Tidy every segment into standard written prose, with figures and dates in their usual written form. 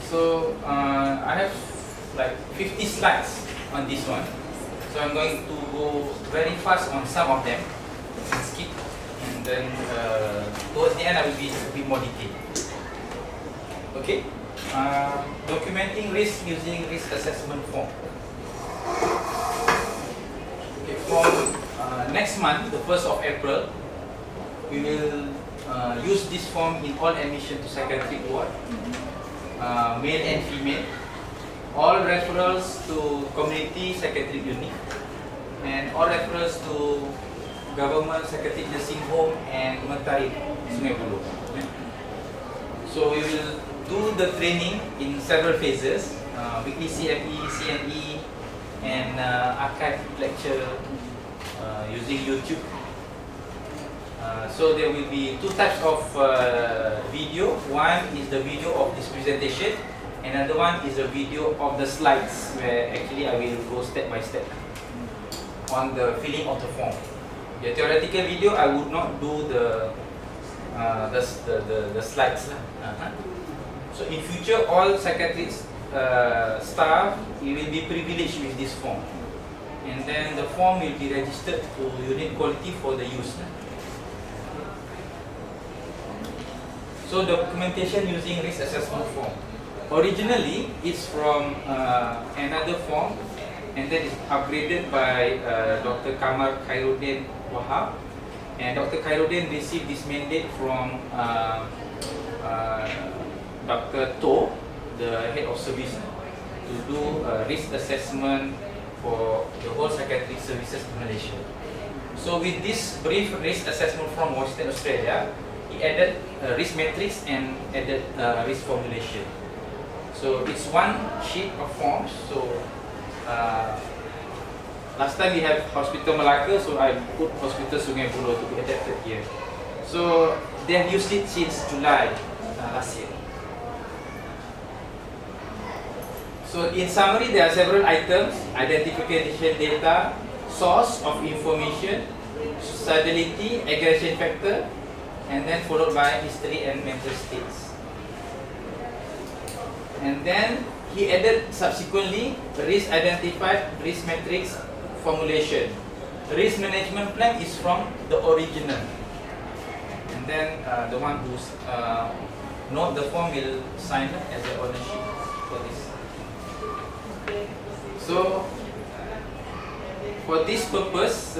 So I have like 50 slides on this one. So I'm going to go very fast on some of them and skip, and then towards the end I will be a bit more detailed. Okay, documenting risk using risk assessment form. Okay, from next month, the 1st of April, we will use this form in all admission to psychiatric ward, male and female, all referrals to community psychiatric unit, and all referrals to government psychiatric nursing home and Mentari Sungai Buloh. So we will do the training in several phases, weekly CME, CNE, and archive lecture using YouTube. So there will be two types of video. One is the video of this presentation, another one is a video of the slides, where actually I will go step by step on the filling of the form. The theoretical video, I would not do the slides. So in future, all psychiatric staff, you will be privileged with this form, and then the form will be registered to unit quality for the use. So documentation using risk assessment form. Originally, it's from another form, and then it's upgraded by Dr. Kamar Khairuddin Wahab. And Dr. Khairuddin received this mandate from Dr. To, the head of service, to do risk assessment for the whole psychiatric services in Malaysia. So with this brief risk assessment from Western Australia, he added risk matrix and added risk formulation. So it's one sheet of forms. So last time we have Hospital Melaka, so I put Hospital Sungai Buloh to be adapted here. So they have used it since July last year. So in summary, there are several items: identification data, source of information, suicidality, aggression factor, and then followed by history and mental states. And then he added subsequently risk identified, risk matrix, formulation. Risk management plan is from the original, and then the one who's note the form will sign as the ownership for this. So for this purpose,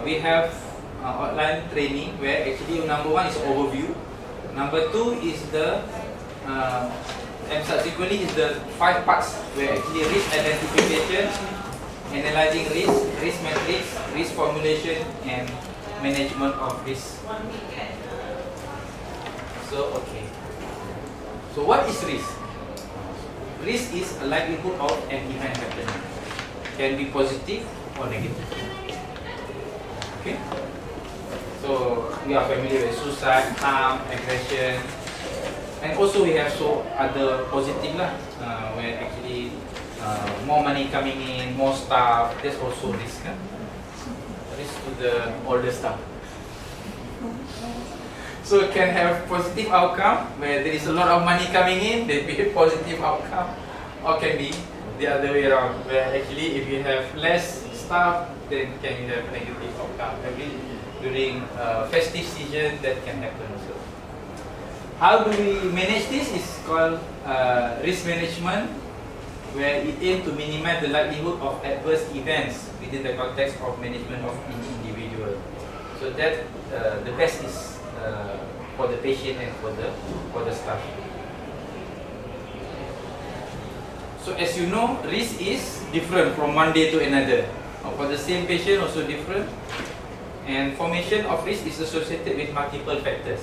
we have outline training, where actually number one is overview, number two is the and subsequently is the 5 parts, where actually risk identification, analyzing risk, risk matrix, risk formulation, and management of risk. So okay, so what is risk? Risk is a likelihood of an event happening, can be positive or negative. Okay. So we are familiar with suicide, harm, aggression, and also we have so other positive lah, where actually more money coming in, more staff. There's also risk, risk to the older staff. So it can have positive outcome where there is a lot of money coming in, there will be a positive outcome, or can be the other way around, where actually if you have less staff, then can you have negative outcome. Maybe during festive season, that can happen also. How do we manage this? It's called risk management, where it aims to minimize the likelihood of adverse events within the context of management of an individual. So that the best is for the patient and for the staff. So as you know, risk is different from one day to another. For the same patient, also different. And formation of risk is associated with multiple factors.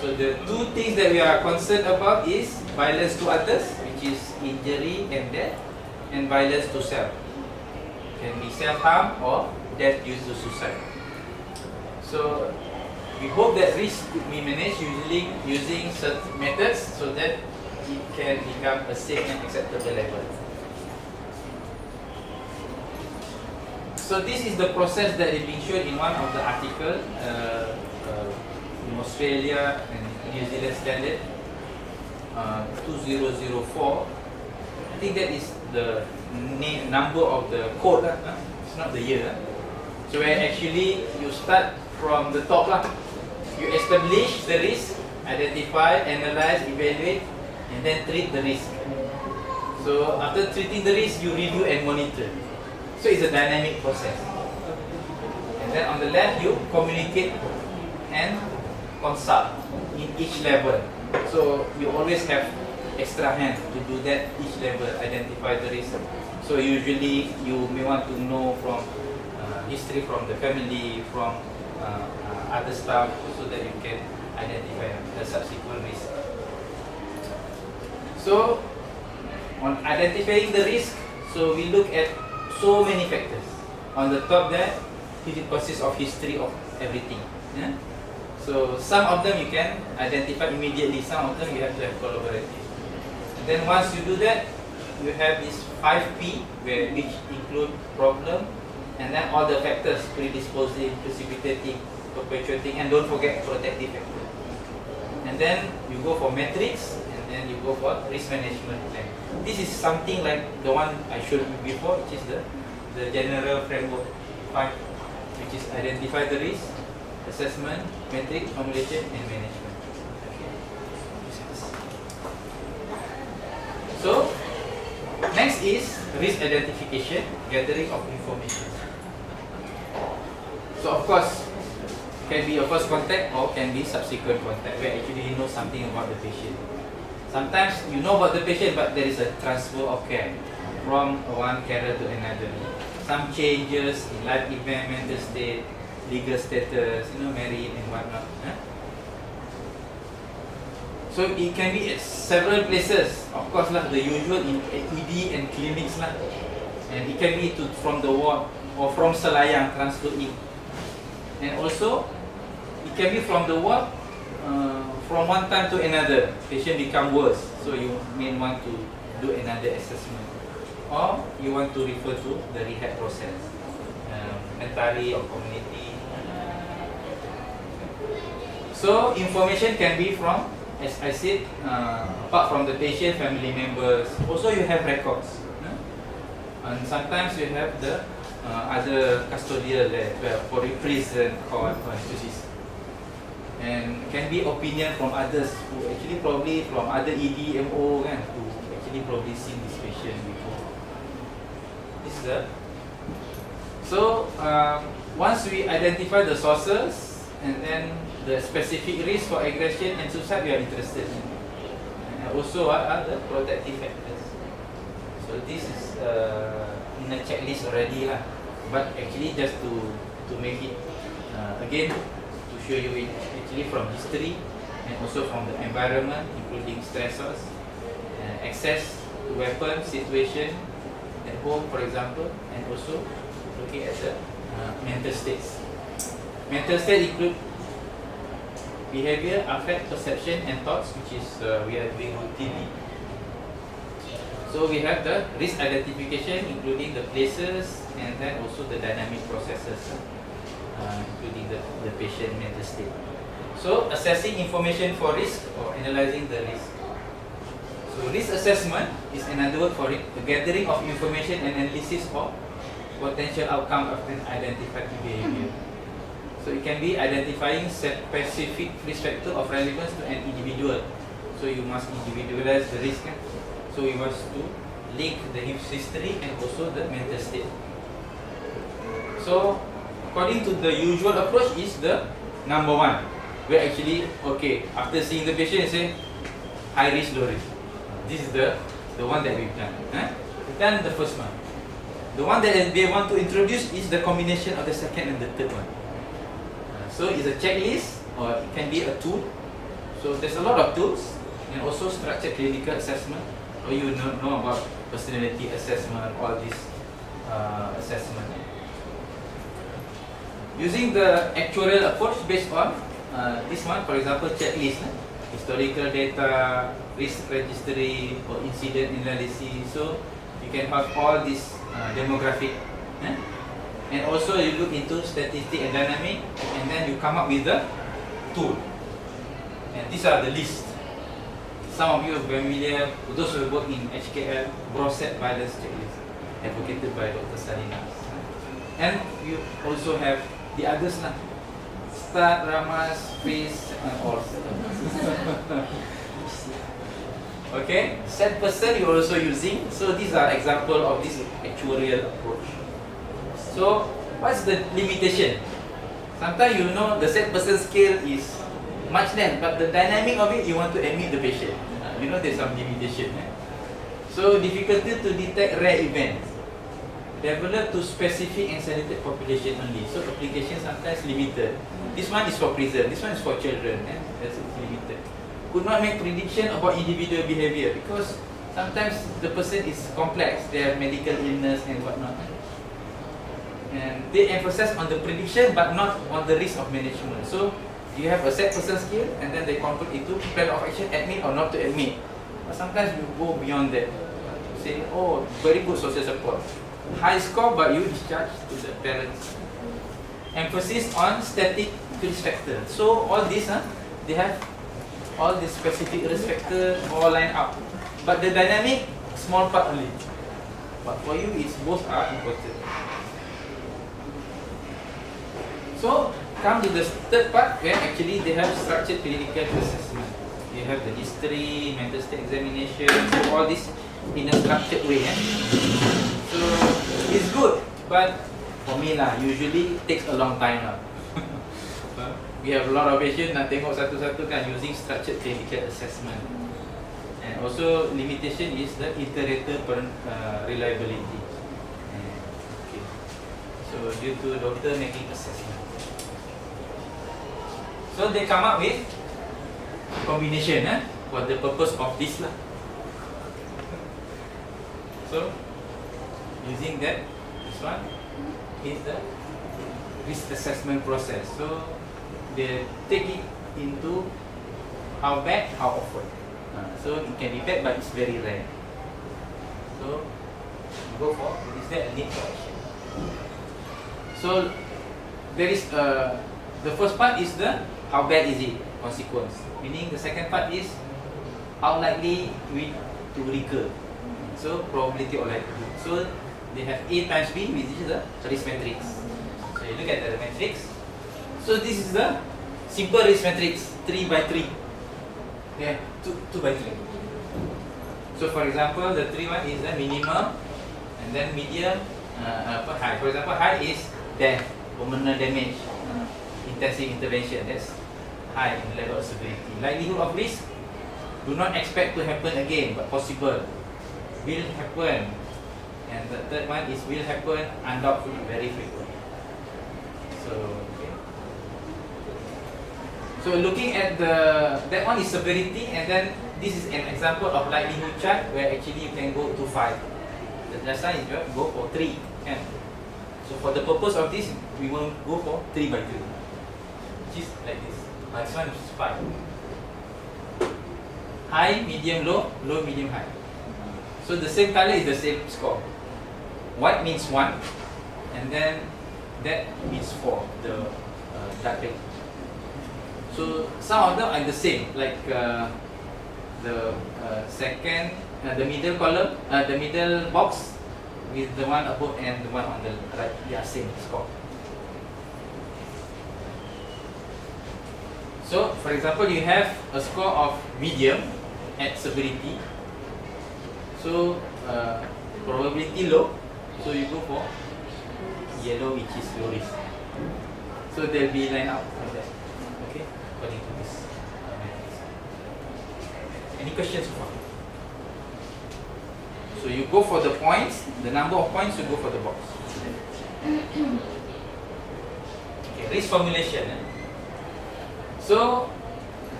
So the two things that we are concerned about is violence to others, which is injury and death, and violence to self. Can be self-harm or death due to suicide. So we hope that risk could be managed using certain methods so that it can become a safe and acceptable level. So this is the process that is being shown in one of the articles in Australia and New Zealand standard. 2004. I think that is the number of the code lah. It's not the year. So where actually you start from the top lah. You establish the risk, identify, analyze, evaluate, and then treat the risk. So after treating the risk, you review and monitor. So it's a dynamic process. And then on the left, you communicate and consult in each level. So you always have extra hand to do that each level, identify the risk. So usually you may want to know from history from the family, from other staff, so that you can identify the subsequent risk. So on identifying the risk, so we look at so many factors. On the top there, it consists of history of everything. Yeah? So some of them you can identify immediately, some of them you have to have collaborative. And then once you do that, you have this 5P, which include problem, and then all the factors: predisposing, precipitating, perpetuating, and don't forget protective factor. And then you go for metrics, and then you go for risk management plan. This is something like the one I showed you before, which is the general framework 5, which is identify the risk, assessment, metric, formulation, and management. So next is risk identification, gathering of information. So of course, can be a first contact or can be subsequent contact, where actually you know something about the patient. Sometimes you know about the patient, but there is a transfer of care from one carer to another. Some changes in life event, mental state, legal status, married and whatnot. So it can be at several places. Of course lah, the usual in ED and clinics lah. And it can be from the ward or from Selayang transfer in. And also, it can be from the ward, from one time to another, patient become worse, so you may want to do another assessment, or you want to refer to the rehab process, mentally or community. So information can be from, as I said, apart from the patient, family members. Also you have records, and sometimes you have the other custodial there, for prison, court, or institutions. And can be opinion from others who actually probably from other EDMO kan, who actually probably seen this patient before. This is the. So once we identify the sources and then the specific risk for aggression and suicide we are interested in, and also what are the protective factors. So this is in a checklist already lah, but actually just to make it again to show you it actually from history and also from the environment, including stressors, access to weapon situation at home, for example, and also looking at the mental states. Mental state include behavior, affect, perception, and thoughts, which is we are doing routinely. So we have the risk identification, including the places, and then also the dynamic processes, including the patient mental state. So assessing information for risk or analyzing the risk. So risk assessment is another word for it, the gathering of information and analysis of potential outcome of an identified behavior. So it can be identifying specific risk factor of relevance to an individual. So you must individualize the risk. So we must to link the history and also the mental state. So according to the usual approach is the number 1, where actually after seeing the patient, say high risk, low risk. This is the one that we've done. We've done the first one. The one that they want to introduce is the combination of the second and the third one. So it's a checklist, or it can be a tool. So there's a lot of tools, and also structured clinical assessment. Or you know about personality assessment, all this assessment. Using the actuarial approach based on this one, for example, checklist, historical data, risk registry, or incident analysis. So you can have all this demographic, and also you look into statistic and dynamic, and then you come up with the tool. And these are the list. some of you are familiar, those who work in HKL, Brosset violence checklist, advocated by Dr. Salinas. And you also have the others now. Start, Ramas, Face, and all. Okay, set person you're also using. So these are example of this actuarial approach. So what's the limitation? Sometimes you know the set person scale is much less, but the dynamic of it you want to admit the patient. You know there's some limitation. So difficulty to detect rare events. Developed to specific and selected population only. So application sometimes limited. This one is for prison, this one is for children. That's limited. Could not make prediction about individual behavior because sometimes the person is complex. They have medical illness and whatnot. And they emphasize on the prediction but not on the risk of management. So you have a set person skill and then they convert into plan of action, admit or not to admit. But sometimes you go beyond that. Say, oh, very good social support. High score but you discharge to the parents. Emphasis on static risk factor. So all this, they have all the specific risk factor all lined up. But the dynamic, small part only. But for you, it's both are important. So come to the third part where actually they have structured clinical assessment. You have the history, mental state examination, so all this in a structured way. So it's good, but for me lah, usually takes a long time lah. We have a lot of patients nak tengok satu-satu kan using structured clinical assessment. And also limitation is the iterator reliability. Okay. So due to doctor making assessment. So they come up with combination for the purpose of this lah. So using that, this one is the risk assessment process. So they take it into how bad, how often. So it can be bad, but it's very rare. So you go for, is there a need for action? So there is the first part is the how bad is it, consequence. Meaning the second part is how likely we to recur. So probability of likelihood. So they have A times B, which is the risk matrix. So you look at the matrix. So this is the simple risk matrix, 3 by 3. Yeah, 2 by 3. So for example, the 3 one is the minimum, and then medium, high. For example, high is death, permanent damage, intensive intervention. That's high in level of severity. Likelihood of risk, do not expect to happen again, but possible. Will happen. And the third one is will happen, undoubtedly, very frequent. So, okay. So looking at that one is severity, and then this is an example of likelihood chart where actually you can go to 5. The last time is go for 3. Can. So for the purpose of this, we will go for 3 by 3, which is like this. This one is 5. High, medium, low, low, medium, high. So the same color is the same score. White means 1, and then that means 4, the dark red. So some of them are the same, like the second, the middle column, the middle box with the one above and the one on the right, they are same score. So for example, you have a score of medium at severity. So probability low, so you go for yellow, which is low risk. So they'll be lined up like that. Okay, according to this. Any questions so far? So you go for the points, the number of points, you go for the box. Okay, risk formulation. So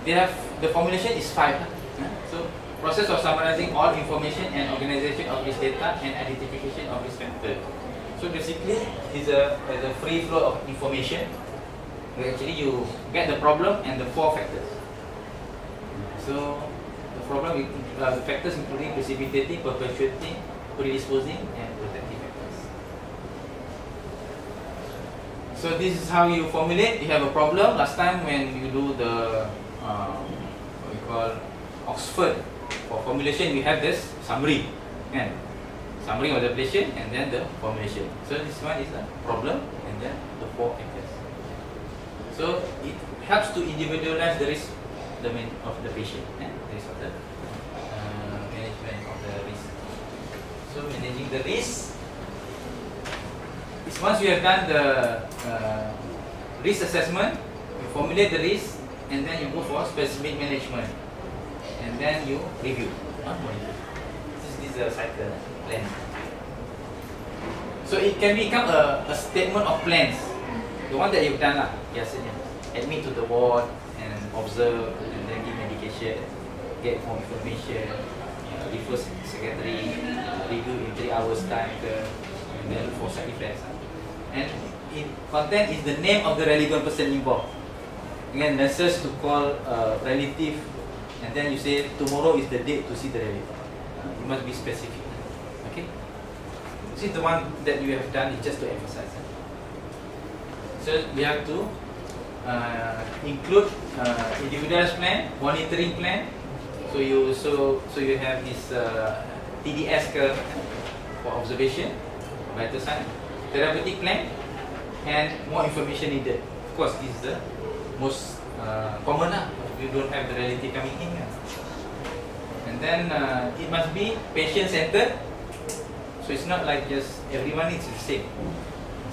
they have the formulation is 5. So process of summarizing all information and organization of risk data and identification of risk factor. So basically, it's a free flow of information where actually you get the problem and the 4 factors. So the problem with the factors including precipitating, perpetuating, predisposing, and protective factors. So this is how you formulate. You have a problem. Last time when you do the what we call Oxford, for formulation we have this summary, and summary of the patient and then the formulation. So this one is a problem and then the 4 factors. So it helps to individualize the risk domain of the patient, risk of the management of the risk. So managing the risk is once you have done the risk assessment, you formulate the risk and then you go for specific management and then you review, monitor. This is a cycle plan. So it can become a statement of plans, the one that you've done biasanya. Admit to the ward and observe and then give medication, get more information, refer secretary, review in 3 hours time, and then look for side effects. And in content is the name of the relevant person involved. Again, nurses to call relative, and then you say tomorrow is the date to see the relative. You must be specific. Okay. This is the one that you have done, is just to emphasize. So we have to include individualized plan, monitoring plan. So you have this TDS curve for observation, vital sign, therapeutic plan, and more information needed. Of course, this is the most common if you don't have the relative coming in. And then it must be patient-centered. So it's not like just everyone needs the same.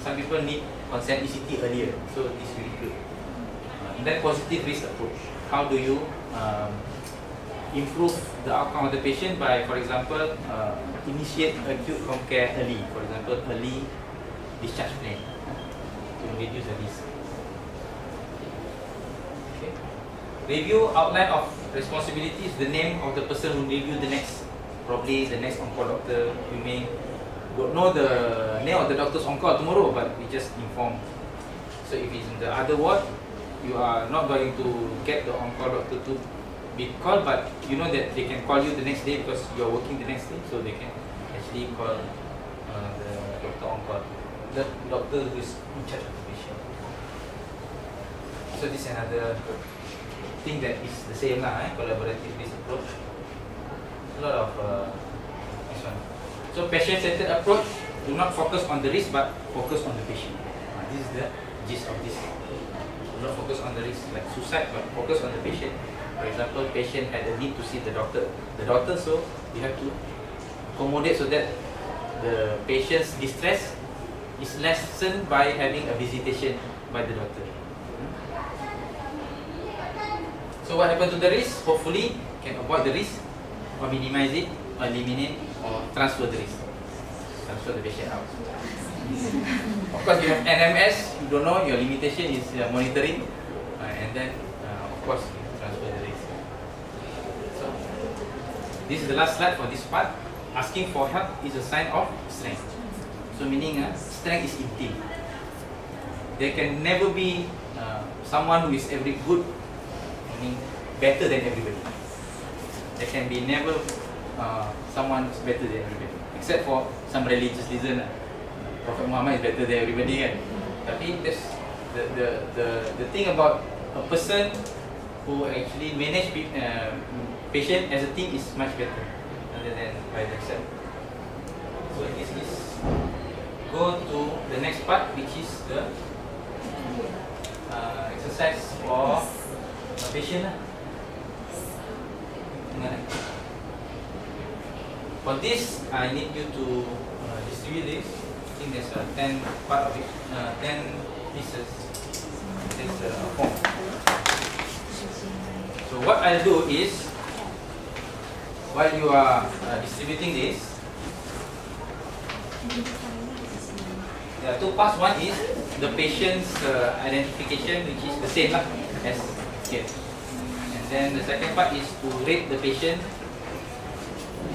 Some people need consent ECT earlier, so this will include. And then positive risk approach. How do you improve the outcome of the patient by, for example, initiate acute home care early. For example, early discharge plan to reduce the risk. Okay. Review outline of responsibilities. The name of the person who review the next, probably the next on-call doctor. You may don't know the name of the doctor's on-call tomorrow, but we just inform. So if it's in the other ward, you are not going to get the on-call doctor to be called, but you know that they can call you the next day because you are working the next day, so they can actually call the doctor on-call, the doctor who is in charge of the patient. So this is another thing that is the same collaborative risk approach. A lot of this one. So patient-centered approach, do not focus on the risk but focus on the patient. This is the gist of this. Do not focus on the risk like suicide but focus on the patient. For example, patient had a need to see the doctor. So you have to accommodate so that the patient's distress is lessened by having a visitation by the doctor. So what happened to the risk? Hopefully can avoid the risk or minimize it or eliminate or transfer the risk. Transfer the patient out. Of course you have NMS, you don't know, your limitation is monitoring and then of course you transfer the risk. So this is the last slide for this part. Asking for help is a sign of strength. So meaning strength is in team. There can never be someone who is every good, meaning better than everybody. There can be never someone who's better than everybody, except for some religious reason. Prophet Muhammad is better than everybody kan. Tapi the thing about a person who actually manage patient as a team is much better rather than by themselves. So this is go to the next part, which is the exercise for a patient. For this, I need you to distribute this. I think there's 10 part of it, 10 pieces. This form. So what I'll do is, while you are distributing this, there are two parts. One is the patient's identification, which is the same as here. And then the second part is to rate the patient,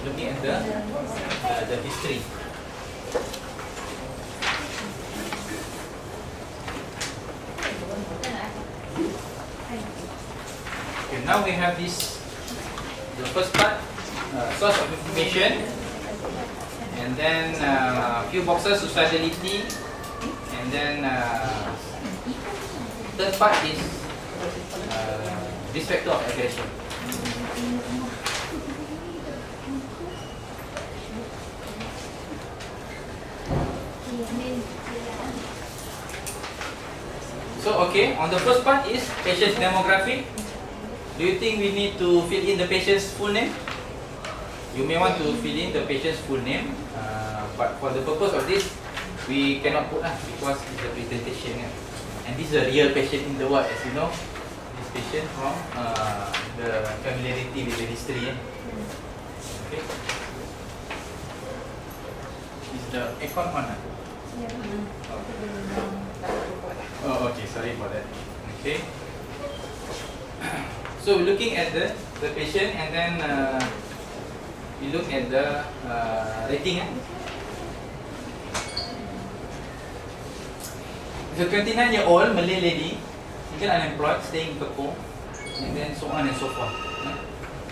looking at the history. Okay, now we have this, the first part, source of information, and then a few boxes, suicidality, and then third part is risk factor of aggression. So okay, on the first part is patient's demographic. Do you think we need to fill in the patient's full name? You may want to fill in the patient's full name, but for the purpose of this, we cannot put because it's a presentation. And this is a real patient in the ward, as you know. This patient from the familiarity with the history. Okay. Is the aircon on? Oh, okay. Sorry about that. Okay. So we're looking at the patient, and then we look at the rating. It's a 29-year-old Malay lady, still unemployed, staying in Kepong, and then so on and so forth.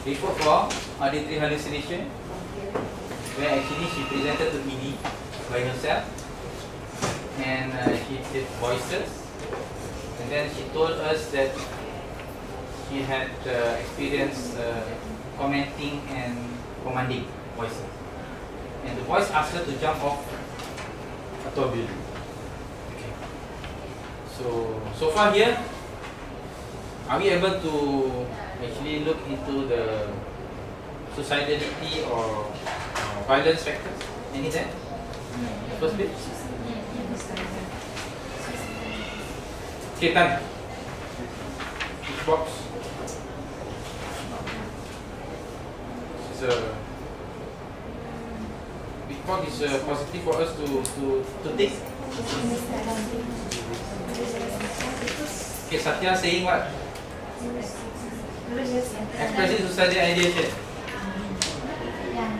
Report for auditory hallucination, where actually she presented to ED by herself, and she did voices, and then she told us that she had experienced commenting and commanding voices, and the voice asked her to jump off a tall building. Okay. So far here, are we able to actually look into the suicidality or violence factors? Any there? First bit. Okay, time. Which box? Which box is positive for us to take? Okay, Satya saying what? Expressing suicidal ideation.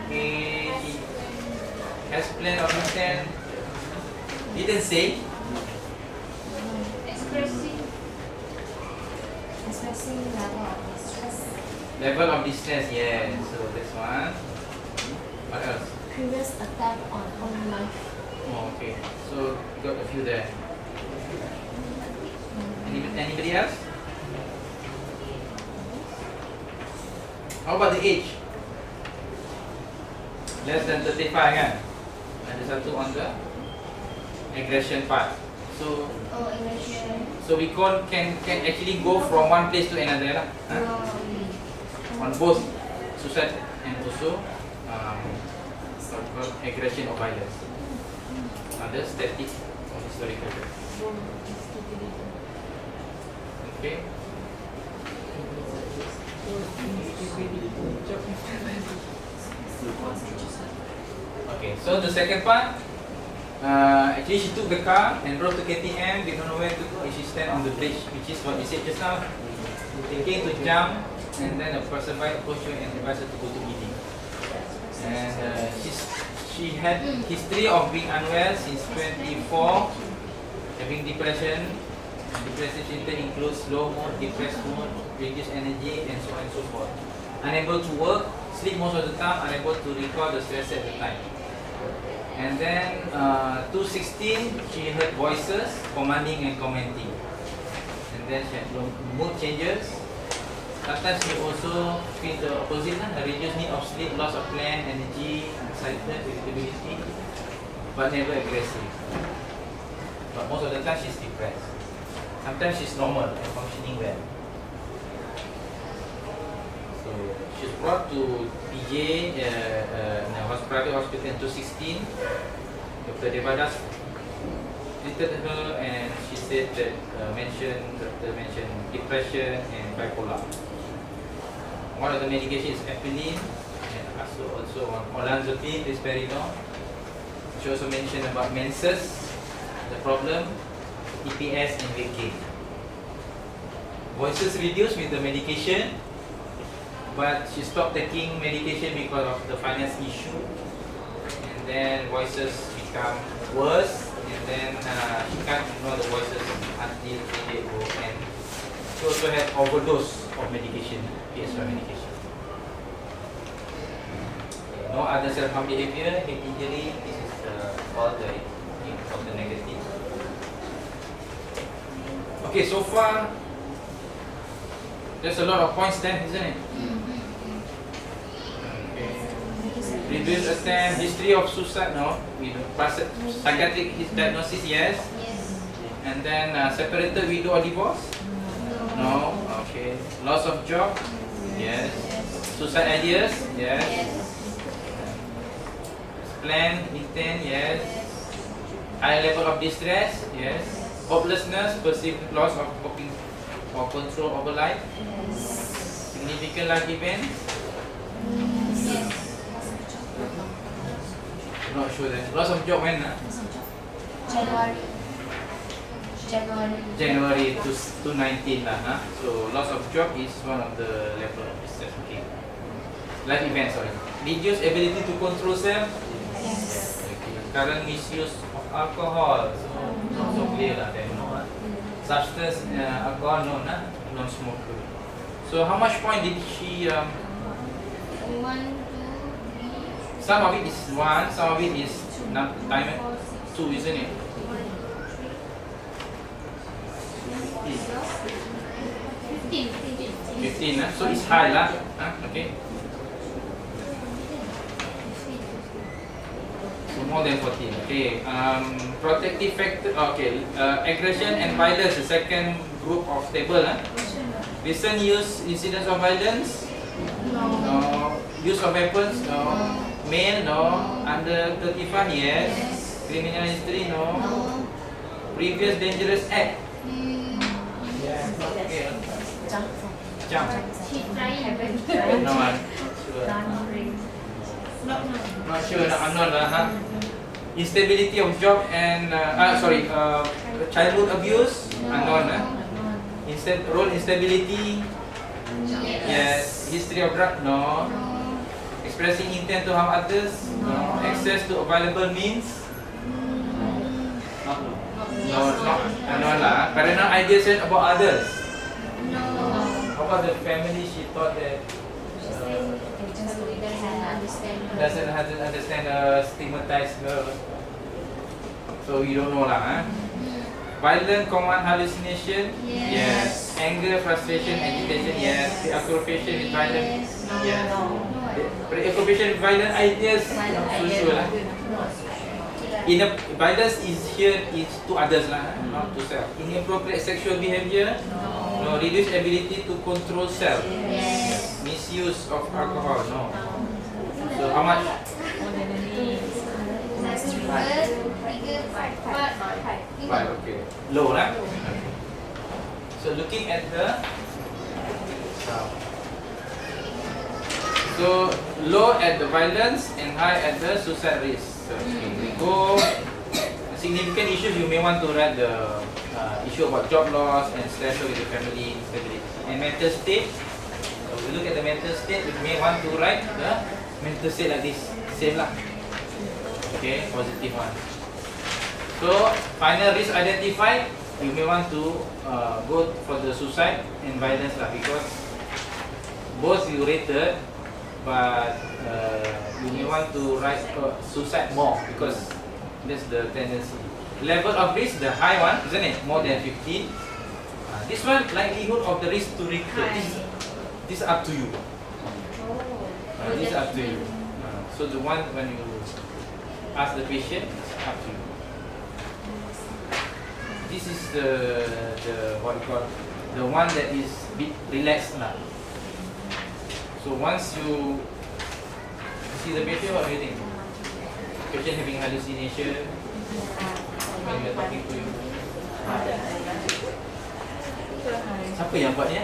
Okay, he has plan or intent. Didn't say. Expressing level of distress. Level of distress, yes. So that's one. What else? Previous attempt on own life. Oh, okay. So got a few there. Anybody else? How about the age? Less than 35 kan? Ada satu on the aggression part. So we can actually go from one place to another lah. On both suicide and also aggression or violence. Other static or historical. Okay. Okay, so the second part, actually she took the car and drove to KTM, did not know where to go. She stand on the bridge, which is what we said just now. Thinking to jump, and then a passerby approached her and advised her to go to ED. And she had history of being unwell since 24, having depression. Depressive symptoms includes low mood, depressed mood, reduced energy, and so on and so forth. Unable to work, sleep most of the time, unable to recall the stress at the time. And then 216, she heard voices, commanding and commenting. And then she had mood changes. Sometimes she also feels the opposite, a reduced need of sleep, loss of plan, energy, excitement, irritability, but never aggressive. But most of the time she's depressed. Sometimes she's normal and functioning well. So she's brought to PJ in a private hospital in 2016. Dr. Devadas treated her, and she said that doctor mentioned depression and bipolar. One of the medications is epinephrine, and also olanzapine, risperidone. She also mentioned about menses, the problem, EPS and weight gain. Voices reduced with the medication, but she stopped taking medication because of the finance issue. And then voices become worse, and then she can't ignore the voices until 3 days ago. And she also had overdose of medication, PSY medication. No other self-harm behavior, head injury. This is all the negative. Okay, so far there's a lot of points there, isn't it? Okay. Previous attempt, history of suicide, no. Psychiatric diagnosis, yes. Yes. And And then separated widow or divorce? No. Okay. Loss of job? Yes. Suicide ideas? Yes. Plan, intent? Yes. High level of distress? Yes. Hopelessness, perceived loss of coping or control over life? Significant life events? Not sure then. Loss of job when? January 2019 lah. So loss of job is one of the level of distress. Okay. Life events, sorry. Reduced ability to control self? Yes. Okay. Current misuse of alcohol? So not so clear lah then. No. Substance, alcohol, no, non-smoker. So how much point did she? 1, 2, 3. Some of it is 1, some of it is time 2, isn't it? 15, so it's high lah. Okay. So more than 14. Okay. Protective factor. Okay. Aggression and violence. The second group of table. Recent use incidents of violence. No. Use of weapons. No. Male. No. Under 35. Yes. Criminal history. No. Previous dangerous act. Okay. Jump. No one. Sure. Not sure. Unknown lah. Instability of job and childhood abuse. Unknown. Role instability. Yes. History of drug. No. Expressing intent to harm others. No. Access to available means. No, not unknown lah. Paranoid ideas about others. How about the family? She thought that doesn't understand stigmatized girl. So you don't know lah. Violent command hallucination? Yes. Anger, frustration, agitation? Yes. Preoccupation with violent? Yes. Preoccupation with violent ideas? Not so sure lah. Violence is here is to others lah, not to self. Inappropriate sexual behavior? No. Reduced ability to control self? Yes. Misuse of alcohol? No. So how much? 5, okay. Low lah. So looking at the low at the violence and high at the suicide risk. So we go significant issues. You may want to write the issue about job loss and stress with the family instability and mental state. So we look at the mental state. We may want to write the mental state like this. Same lah. Okay, positive one. So final risk identified. You may want to go for the suicide and violence lah, because both you rated, but you may want to write suicide more because that's the tendency. Level of risk, the high one, isn't it? More than 15. This one, likelihood of the risk to recur. This is up to you. This is up to you. So the one when you ask the patient, it's up to you. This is the what you call the one that is bit relaxed lah. So once you see the patient, what do you think? Patient having hallucination when we are talking to you. Siapa yang buat ni?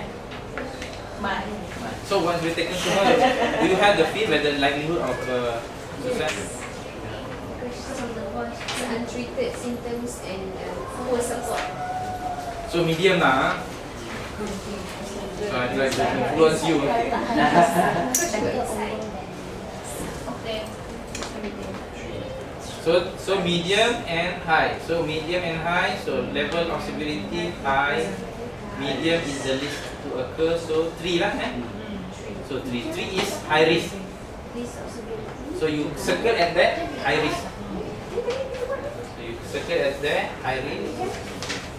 So once we taken to her, do you have the feel whether the likelihood of suicide? Untreated symptoms and full support. So medium lah. So I try to influence you. So medium and high. So medium and high. So level of severity high. Medium is the least to occur. So 3 lah. So 3 is high risk. So you circle at that high risk. So you circle at that high risk,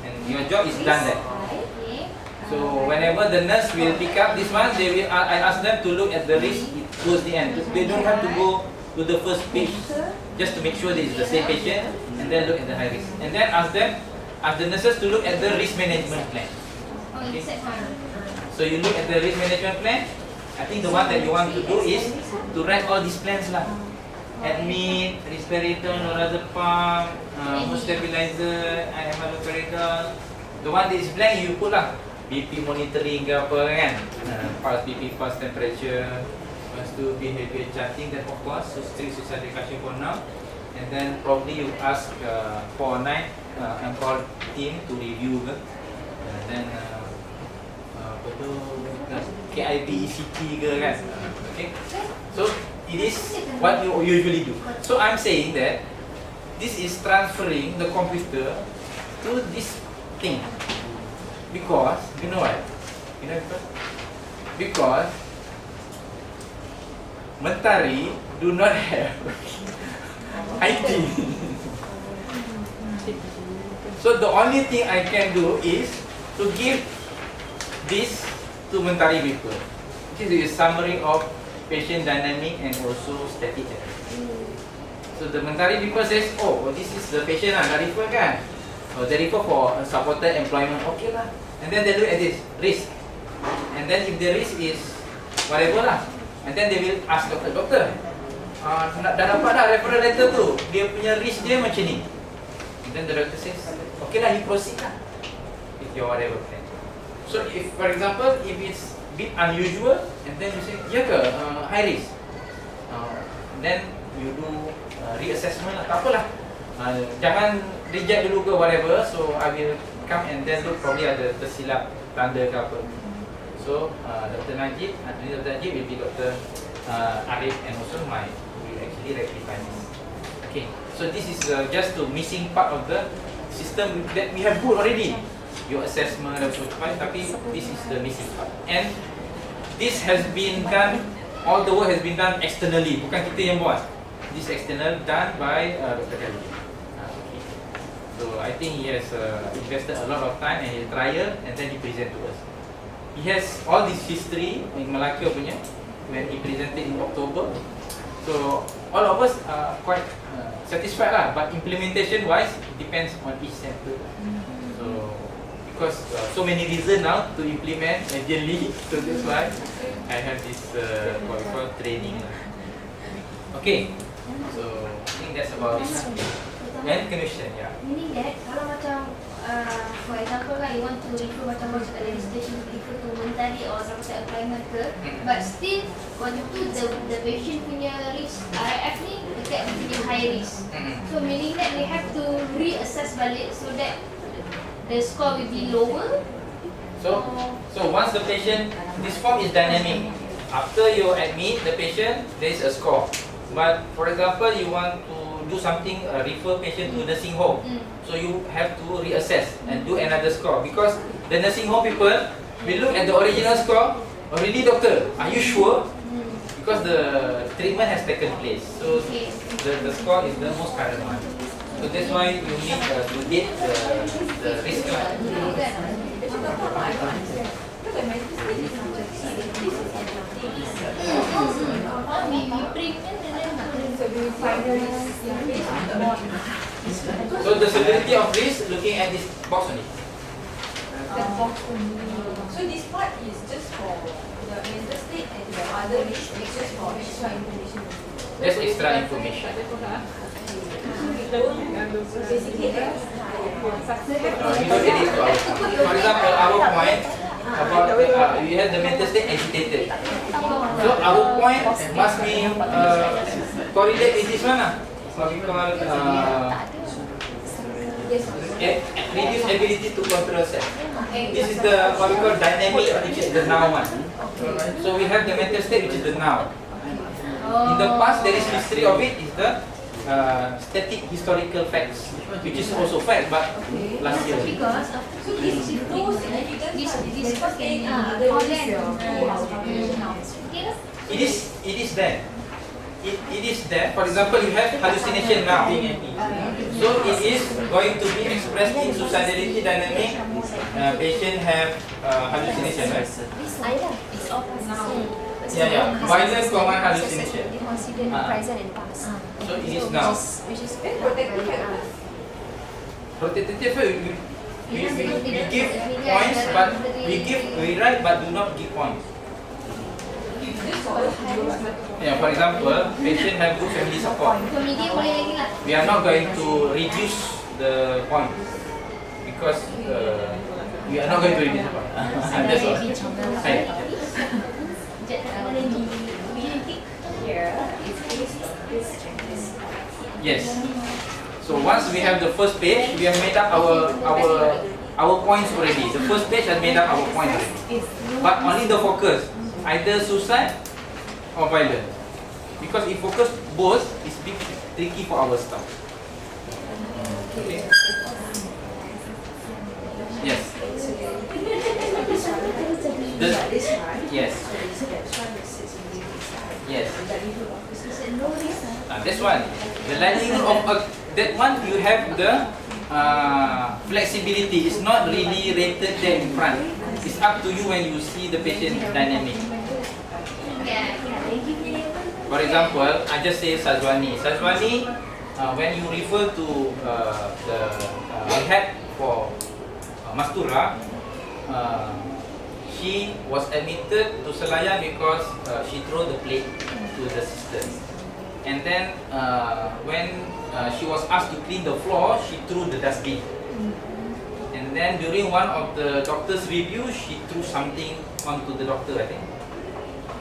and your job is done there. So whenever the nurse will pick up this one, they will. I ask them to look at the risk towards the end. They don't have to go to the first page just to make sure that it's the same patient, and then look at the high risk, and then ask them ask the nurses to look at the risk management plan. Okay. So you look at the risk management plan. I think the one that you want to do is to write all these plans lah. Admit, respirator, lorazepam, mood stabilizer, IMR loperidol. The one that is blank you put lah. BP monitoring ke apa kan. Pulse BP, pulse temperature. Lepas tu behavior charting, then of course so strict suicide reduction for now. And then probably you ask for night and call team to review ke. Then apa tu KIP ECT ke kan. Okay. So it is what you usually do. So I'm saying that this is transferring the computer to this thing because you know what? You know because Mentari do not have IT. So the only thing I can do is to give this to Mentari people. This is a summary of patient dynamic and also static. So the Mentari people says, oh, this is the patient lah, dah refer kan? Oh, they refer for supported employment, okay lah. And then they look at this risk, and then if the risk is whatever lah, and then they will ask doktor, dah dapat dah referral letter tu, dia punya risk dia macam ni. And then the doctor says, okay lah, you proceed lah with your whatever plan. So if, for example, if it's a bit unusual, and then you say, ya ke, high risk, then you do reassessment lah, tak apalah, jangan reject dulu ke whatever. So I will come and then look, probably ada tersilap tanda ke apa. So Dr. Najib, Dr. Najib will be Dr. Arif, and also my will actually rectify this. Okay, so this is just the missing part of the system that we have put already. Your assessment dan sebagainya, tapi this is the missing part. And this has been done, all the work has been done externally, bukan kita yang buat. This external done by Dr. Khalid. Okay. So I think he has invested a lot of time and he trial and then he present to us. He has all this history in Malacca punya when he presented in October. So all of us are quite satisfied lah. But implementation wise, it depends on each center. So because so many reasons now to implement urgently, so that's why I have this what we call training. Okay, so I think that's about it. And commission, yeah. Meaning that kalau macam for example lah, you want to refer macam mana cakap registration, refer to Mentari or supported employment ke, but still waktu tu the patient punya risk RF ni dekat punya high risk. So meaning that they have to reassess balik so that the score will be lower. So once the patient, this form is dynamic. After you admit the patient, there is a score. But for example, you want to do something, refer patient to nursing home. So you have to reassess and do another score because the nursing home people will look at the original score. Oh, really, doctor? Are you sure? Because the treatment has taken place. So the score is the most current one. So that's why you need to date the risk. So the severity of risk, looking at this box only. So this part is just for the mental state and the other risk is just for extra information. That's extra information. Basically, We don't edit to our point. For example, our point about we have the mental state agitated. So our point must be correlate with this one lah. What we call reduced ability to control self. This is the what we call dynamic, which is the now one. So we have the mental state, which is the now. In the past, there is history of it. Is the static historical facts, which is also fact, but last year. Because so this is no significance. this first can It is there. It is there. For example, you have hallucination now. So it is going to be expressed in suicidality dynamic. Patient have hallucination, right? It's all now. Yeah. Violent common hallucination. They consider present and past. So it is now. Which is Then protective factors. Protective factor, We give points, but we write but do not give points. Yeah, for example, patient have good family support. Media boleh lagi lah. We are not going to reduce the points because we are not going to reduce the points. That's all. Right. Yes. So once we have the first page, we have made up our points already. The first page has made up our points already. But only the focus, either suicide or violence. Because if focus both, it's big tricky for our staff. Okay. Yes. Yes. Yes. That's one. The likelihood of that one, you have the flexibility. It's not really rated there in front. It's up to you when you see the patient dynamic. For example, I just say Sajwani. Sajwani, when you refer to the rehab for Mastura, she was admitted to Selayar because she threw the plate to the sisters. And then when she was asked to clean the floor, she threw the dustbin. And then during one of the doctor's review, she threw something onto the doctor, I think.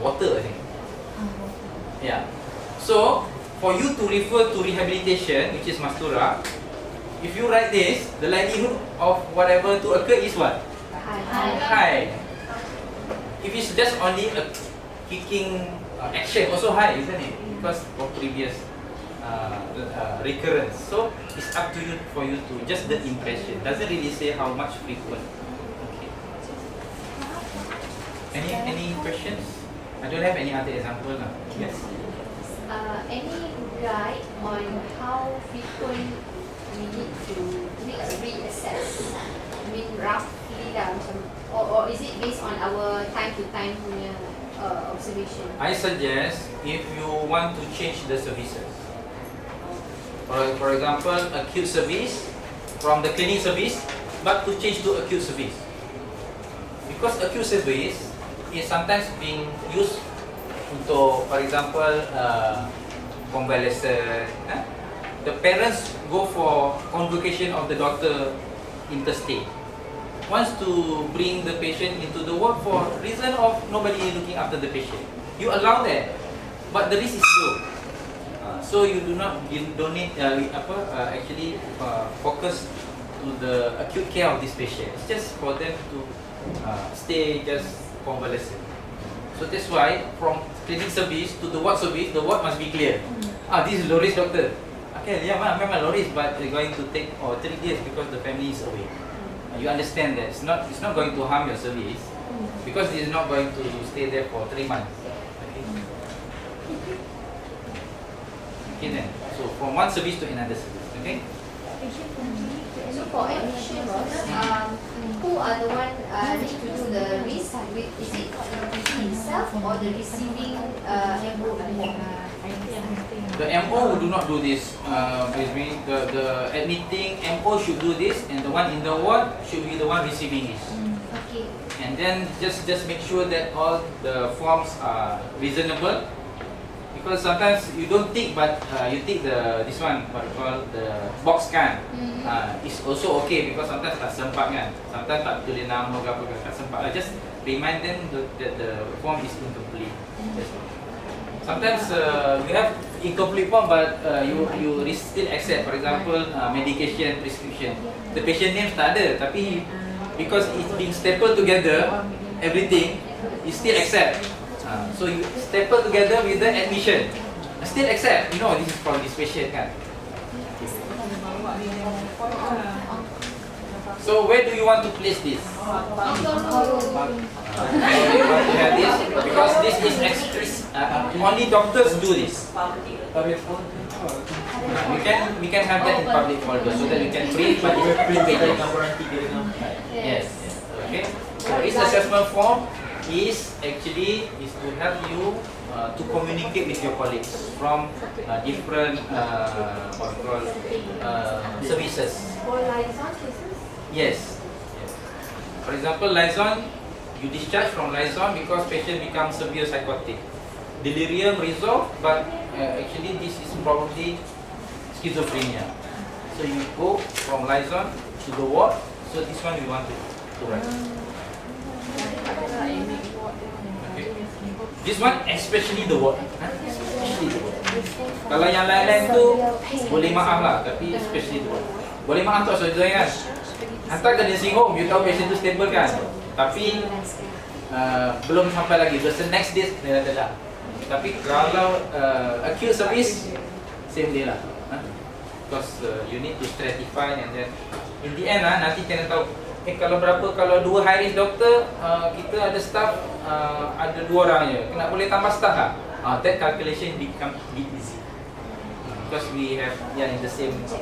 Water, I think. Yeah. So, for you to refer to rehabilitation, which is Mastura, if you write this, the likelihood of whatever to occur is what? High. If it's just only a kicking action, also high, isn't it? Because of previous recurrence. So it's up to you for you to just the impression. Doesn't really say how much frequent. Okay. Any questions? I don't have any other example now. Yes. Any guide on how frequent we need to reassess? I mean roughly lah macam, or is it based on our time to time punya observation? I suggest if you want to change the services. For example, acute service from the clinic service, but to change to acute service. Because acute service is sometimes being used untuk, for example, convalescent. The parents go for convocation of the daughter interstate. Wants to bring the patient into the ward for reason of nobody looking after the patient. You allow that, but the risk is low. So you do not donate actually focus to the acute care of this patient. It's just for them to stay just convalescent. So that's why from clinic service to the ward service, the ward must be clear. This is low risk doctor. Okay, yeah, memang low risk, but they're going to take 3 days because the family is away. You understand that it's not going to harm your service because it is not going to stay there for 3 months. Okay then. So from one service to another service. Okay. So for admission, who are the one need to do the risk? Is it itself or the receiving MO? The MO do not do this. The admitting MO should do this, and the one in the ward should be the one receiving this. Okay. And then just make sure that all the forms are reasonable. Because sometimes you don't tick, but you tick this one, what we call the box kan. It's also okay because sometimes tak sempat kan. Sometimes tak tulis nama ke apa ke, tak sempat lah. Just remind them that the form is incomplete. Sometimes we have incomplete form, but you still accept. For example, medication prescription. The patient name tak ada, tapi because it's being stapled together, everything, you still accept. So you staple together with the admission. Still accept, this is for this patient kan. So where do you want to place this? Where do you want to have this? Because this is only doctors do this. We can have that in public folder so that we can print, but it's print pages. Yes. Okay. So this assessment form is to help you to communicate with your colleagues from different services. Yes. Yes. For example, Lizon, you discharge from Lizon because patient becomes severe psychotic. Delirium resolved, but actually this is probably schizophrenia. So you go from Lizon to the ward. So this one we want to write. Okay. This one especially the ward. Especially the ward. Kalau yang lain-lain tu boleh maaf lah, tapi especially the ward. Boleh maaf tu saudara kan. Hantar ke nursing home, you tahu patient tu stable kan. Tapi belum sampai lagi. The next day dia dah. Tapi kalau acute service, same day lah. Because you need to stratify and then in the end nanti kena tahu kalau kalau 2 high risk doktor, kita ada staff ada 2 orang je, kena boleh tambah staff lah. That calculation become bit easy because we have in the same page.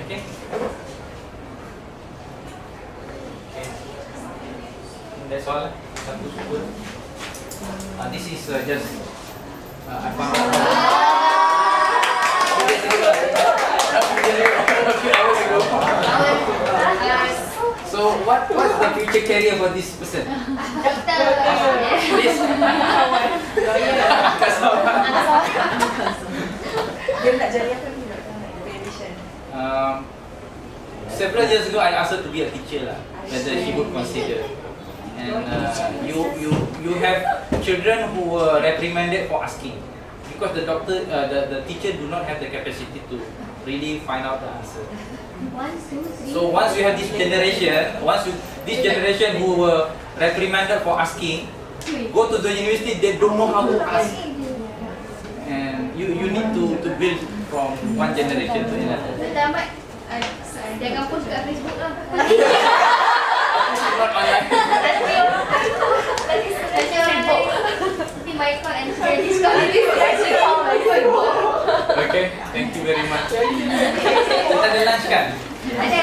Okay. That's all. Satu syukur. This is just I found out. So what's the future career for this person? Doktor. Please. Dia nak jadi apa ni doktor? Pediatrician. Several years ago, I asked her to be a teacher lah, whether she would consider. And you have children who were reprimanded for asking because the doctor, the teacher do not have the capacity to really find out the answer. 1, 2, 3. So once you have this generation who were reprimanded for asking, go to the university, they don't know how to ask. And you need to build from one generation to another. Tamat. Jangan post kat Facebook lah. Not online. Nanti my call and share this call. Okay, thank you very much. Kita ada lunch kan? Ada.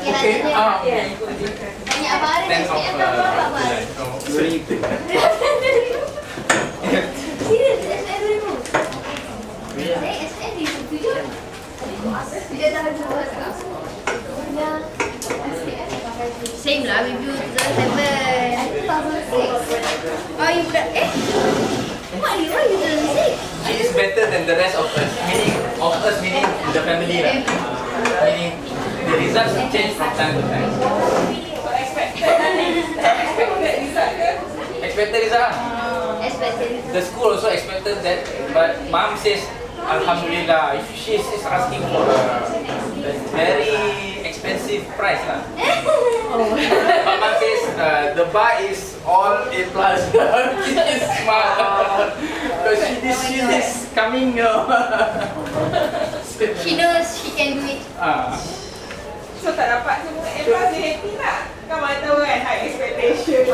Okay. Okay. Tanya Abang Arif Thanks of SPM berapa Abang? Sorry. Serius, SPM dulu? Saya SPM di 7 tahun dulu. Same lah, with you 2007. 2006. Oh, you budak Why you 2006? She is better than the rest of us. Meaning the family lah. Meaning the results change from time to time. Expected result. The school also expected that, but mom says, Alhamdulillah, if she is asking for a very expensive price lah. Mama says the bar is all A+. She is smart. Because she is coming. She knows she can do it. So tak dapat semua A+ dia happy tak? Kan mana tahu kan high expectation.